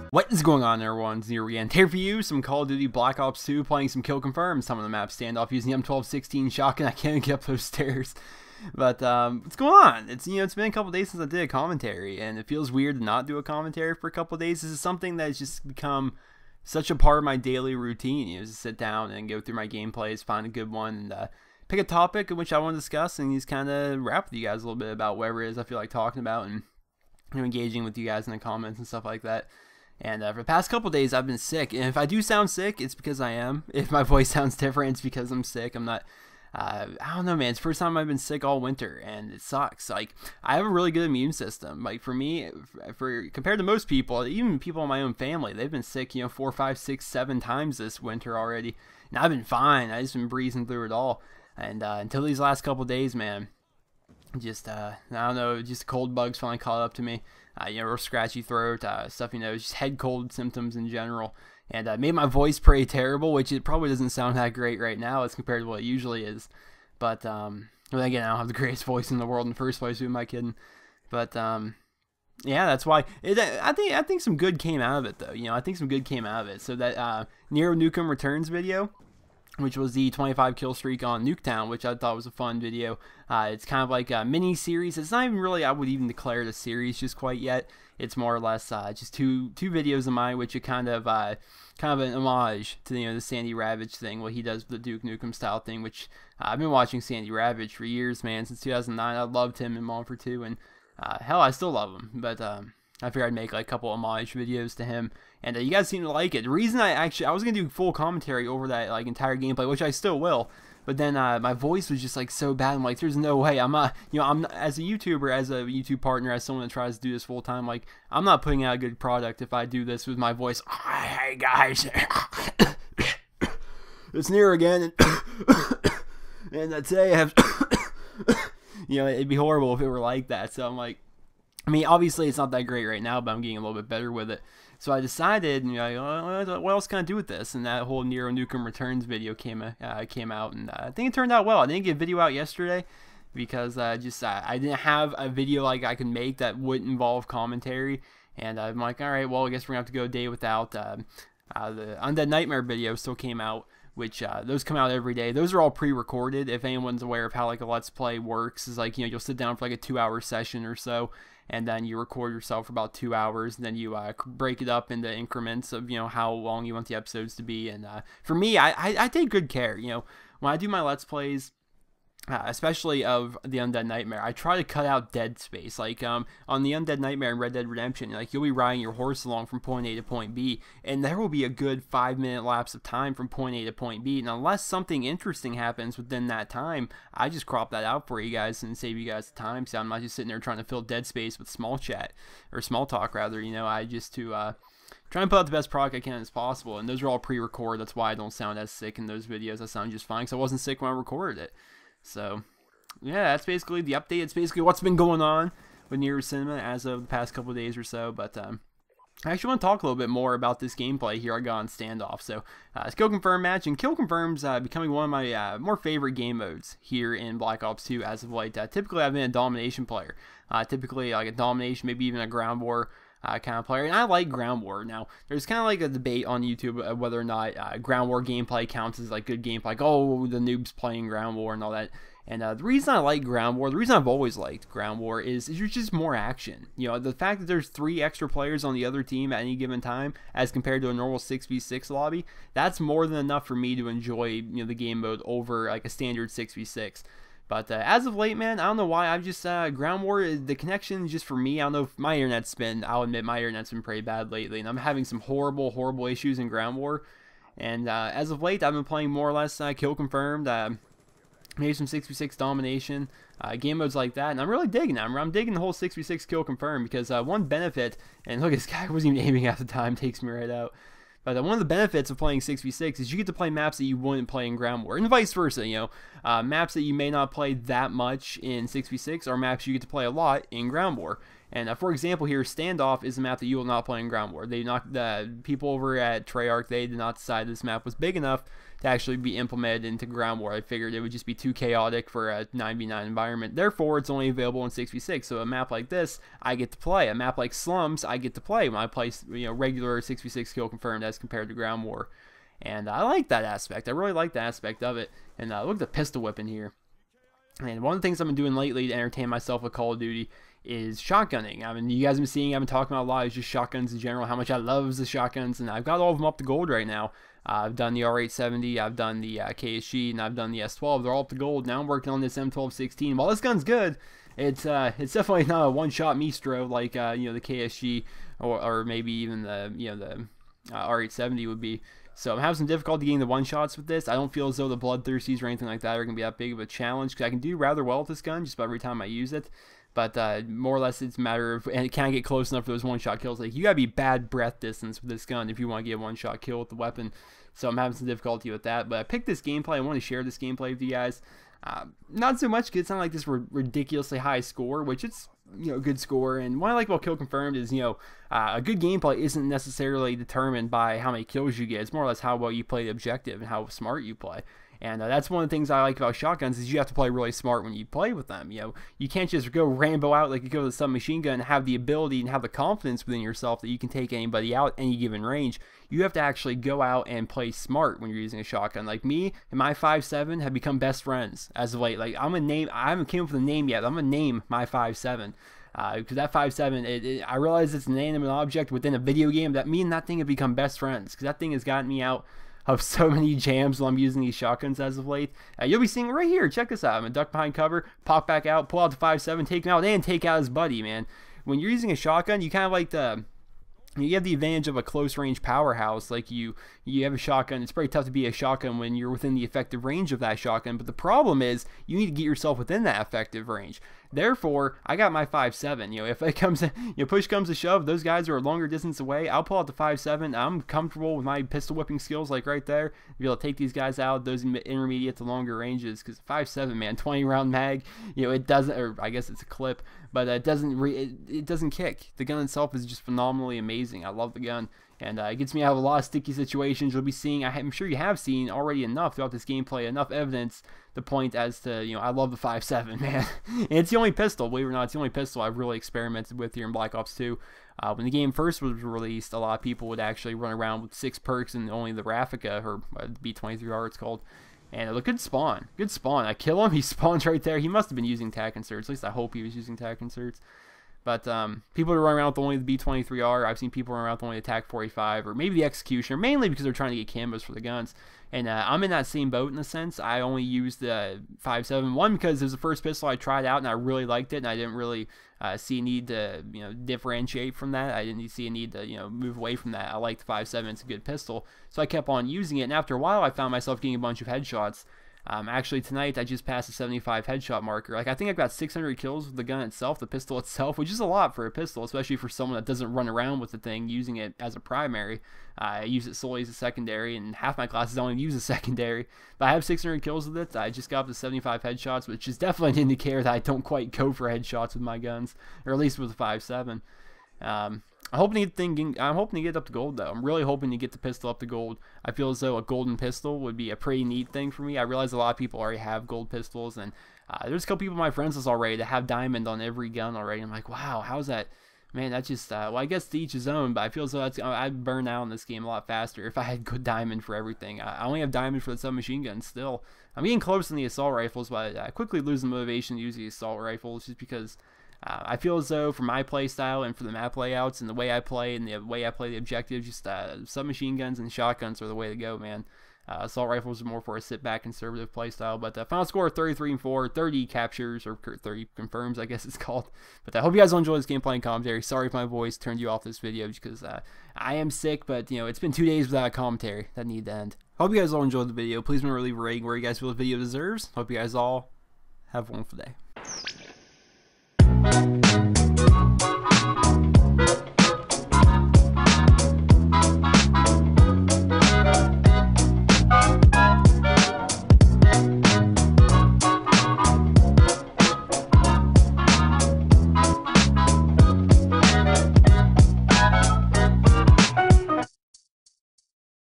What is going on, everyone? It's Nero again. Here for you, some Call of Duty Black Ops 2, playing some kill confirm, some of the map standoff using the M1216 shotgun. I can't get up those stairs. But what's going on? It's it's been a couple days since I did a commentary, and it feels weird to not do a commentary for a couple days. This is something that's just become such a part of my daily routine. Just sit down and go through my gameplays, find a good one, and pick a topic in which I want to discuss, and just kind of rap with you guys a little bit about whatever it is I feel like talking about, and engaging with you guys in the comments and stuff like that. And for the past couple days, I've been sick. And if I do sound sick, it's because I am. If my voice sounds different, it's because I'm sick. I'm not, I don't know, man. It's the first time I've been sick all winter, and it sucks. Like, I have a really good immune system. Like, for me, compared to most people, even people in my own family, they've been sick, 4, 5, 6, 7 times this winter already. And I've been fine. I've just been breezing through it all. And until these last couple days, man, just, I don't know, just cold bugs finally caught up to me. Real scratchy throat, stuff, just head cold symptoms in general, and made my voice pretty terrible, which it probably doesn't sound that great right now as compared to what it usually is. But well, again, I don't have the greatest voice in the world in the first place. Who am I kidding? But yeah, that's why. I think some good came out of it, though. I think some good came out of it. So that Nero Nukem Returns video, which was the 25 kill streak on Nuketown, which I thought was a fun video. It's kind of like a mini series. It's not even really, I would even declare it a series just quite yet. It's more or less just two videos of mine, which are kind of an homage to the Sandy Ravage thing, what he does with the Duke Nukem style thing. Which I've been watching Sandy Ravage for years, man, since 2009. I loved him in Modern Warfare 2, and hell, I still love him. But I figured I'd make like a couple homage videos to him, and you guys seem to like it. The reason I was gonna do full commentary over that entire gameplay, which I still will, but then my voice was just so bad. I'm like, there's no way. I'm not, I'm not, as a YouTuber, as a YouTube partner, as someone that tries to do this full time. Like, I'm not putting out a good product if I do this with my voice. Hey guys, it's Nero again, and today I have, it'd be horrible if it were like that. So I'm like, I mean, obviously it's not that great right now, but I'm getting a little bit better with it. So I decided, what else can I do with this? And that whole Nero Nukem Returns video came out, and I think it turned out well. I didn't get a video out yesterday because I didn't have a video I could make that wouldn't involve commentary. And I'm like, all right, well, I guess we're gonna have to go a day without. The Undead Nightmare video still came out, which those come out every day. Those are all pre-recorded. If anyone's aware of how a Let's Play works, is you'll sit down for a 2-hour session or so, and then you record yourself for about 2 hours, and then you break it up into increments of how long you want the episodes to be. And for me, I take good care. When I do my Let's Plays, especially of the Undead Nightmare, I try to cut out dead space. On the Undead Nightmare and Red Dead Redemption, you'll be riding your horse along from point A to point B, and there will be a good 5-minute lapse of time from point A to point B, and unless something interesting happens within that time, I just crop that out for you guys and save you guys the time, so I'm not just sitting there trying to fill dead space with small chat, or small talk rather. I just try and put out the best product I can as possible, and those are all pre-recorded. That's why I don't sound as sick in those videos. I sound just fine because I wasn't sick when I recorded it. So, yeah, that's basically the update. It's basically what's been going on with NerosCinema as of the past couple of days or so. But I actually want to talk a little bit more about this gameplay here I got on Standoff. So, it's Kill Confirm match, and Kill Confirm's becoming one of my more favorite game modes here in Black Ops 2 as of late. Typically, I've been a domination player. Typically, a domination, maybe even a ground war kind of player, and I like ground war. Now, there's kind of a debate on YouTube whether or not ground war gameplay counts as good gameplay, oh, the noob's playing ground war and all that. And the reason I like ground war, the reason I've always liked ground war is there's just more action. The fact that there's 3 extra players on the other team at any given time as compared to a normal 6v6 lobby, that's more than enough for me to enjoy the game mode over a standard 6v6. But as of late, man, I don't know why, I've just, ground war, the connection just for me, I don't know if my internet's been, I'll admit my internet's been pretty bad lately, and I'm having some horrible issues in ground war. And as of late, I've been playing more or less Kill Confirmed, maybe some 6v6 domination, game modes like that, and I'm really digging it. I'm digging the whole 6v6 Kill Confirmed because one benefit, and look, this guy wasn't even aiming at the time, takes me right out. But one of the benefits of playing 6v6 is you get to play maps that you wouldn't play in ground war, and vice versa. Maps that you may not play that much in 6v6 are maps you get to play a lot in ground war. And for example, here, Standoff is a map that you will not play in ground war. The people over at Treyarch, they did not decide this map was big enough to actually be implemented into ground war. I figured it would just be too chaotic for a 9v9 environment. Therefore, it's only available in 6v6. So a map like this, I get to play. A map like Slums, I get to play when I play, regular 6v6 kill confirmed as compared to ground war. And I like that aspect. I really like the aspect of it. And look at the pistol whip in here. And one of the things I've been doing lately to entertain myself with Call of Duty is shotgunning. I mean, you guys have been seeing, I've been talking about a lot, is just shotguns in general, how much I love the shotguns, and I've got all of them up to gold right now. I've done the R870, I've done the KSG, and I've done the S12. They're all up to gold. Now I'm working on this M1216. While this gun's good, it's definitely not a one-shot Mistro like the KSG or maybe even the R870 would be. So I'm having some difficulty getting the one-shots with this. I don't feel as though the Bloodthirsties or anything like that are going to be that big of a challenge, because I can do rather well with this gun just about every time I use it. But more or less it's a matter of, and it can't get close enough for those one-shot kills. Like, you got to be bad breath distance with this gun if you want to get a one-shot kill with the weapon. So I'm having some difficulty with that. But I picked this gameplay. I want to share this gameplay with you guys. Not so much because it's not like this ridiculously high score, which it's a good score. And what I like about Kill Confirmed is a good gameplay isn't necessarily determined by how many kills you get. It's more or less how well you play the objective and how smart you play. And that's one of the things I like about shotguns is you have to play really smart when you play with them. You can't just go Rambo out like you go with a submachine gun and have the ability and have the confidence within yourself that you can take anybody out any given range. You have to actually go out and play smart when you're using a shotgun. Like me and my 5.7 have become best friends as of late. Like I haven't came up with a name yet. I'm gonna name my 5.7. Because that 5.7, I realize it's an inanimate object within a video game. That me and that thing have become best friends. Because that thing has gotten me out of so many jams while I'm using these shotguns as of late. You'll be seeing right here. Check this out. I'm gonna duck behind cover, pop back out, pull out the 5.7, take him out, and take out his buddy, man. When you're using a shotgun, you kind of like you have the advantage of a close range powerhouse. Like you have a shotgun. It's pretty tough to be a shotgun when you're within the effective range of that shotgun. But the problem is you need to get yourself within that effective range. Therefore, I got my 5.7. If it comes, push comes to shove, those guys are a longer distance away. I'll pull out the 5.7. I'm comfortable with my pistol whipping skills, like right there, be able to take these guys out, those intermediate to longer ranges. Because 5.7, man, 20 round mag, it doesn't, or I guess it's a clip, but it doesn't kick. The gun itself is just phenomenally amazing. I love the gun. And it gets me out of a lot of sticky situations. You'll be seeing, I'm sure you have seen already enough throughout this gameplay, enough evidence to point as to, I love the 5.7, man. And it's the only pistol, believe it or not, it's the only pistol I've really experimented with here in Black Ops 2. When the game first was released, a lot of people would actually run around with 6 perks and only the Raffica, or B23R it's called. And look, good spawn. Good spawn. I kill him, he spawns right there. He must have been using tac inserts. At least I hope he was using tac inserts. But people who run around with only the B23R, I've seen people run around with only the TAC-45 or maybe the Executioner, mainly because they're trying to get cambos for the guns. And I'm in that same boat in a sense. I only used the 5.7, one because it was the first pistol I tried out and I really liked it, and I didn't really see a need to differentiate from that. I didn't see a need to move away from that. I like the 5.7; it's a good pistol, so I kept on using it. And after a while, I found myself getting a bunch of headshots. Actually, tonight I just passed a 75 headshot marker. Like, I think I've got 600 kills with the gun itself, the pistol itself, which is a lot for a pistol, especially for someone that doesn't run around with the thing using it as a primary. I use it solely as a secondary, and half my classes don't even use a secondary. But I have 600 kills with it. I just got up to 75 headshots, which is definitely an indicator that I don't quite go for headshots with my guns, or at least with the 5.7. I'm hoping to get it up to gold, though. I'm really hoping to get the pistol up to gold. I feel as though a golden pistol would be a pretty neat thing for me. I realize a lot of people already have gold pistols, and there's a couple people on my friends list already that have diamond on every gun already. I'm like, wow, how's that? Man, that's just, well, I guess to each his own, but I feel as though I'd burn out in this game a lot faster if I had good diamond for everything. I only have diamond for the submachine gun still. I'm getting close in the assault rifles, but I quickly lose the motivation to use the assault rifles just because I feel as though for my play style and for the map layouts and the way I play and the way I play the objectives, just submachine guns and shotguns are the way to go, man. Assault rifles are more for a sit-back conservative play style. But final score 33-4, 30 captures, or 30 confirms, I guess it's called. But I hope you guys will enjoy this gameplay and commentary. Sorry if my voice turned you off this video because I am sick, but it's been 2 days without a commentary. That need to end. Hope you guys all enjoyed the video. Please remember to leave a rating where you guys feel the video deserves. Hope you guys all have a wonderful day.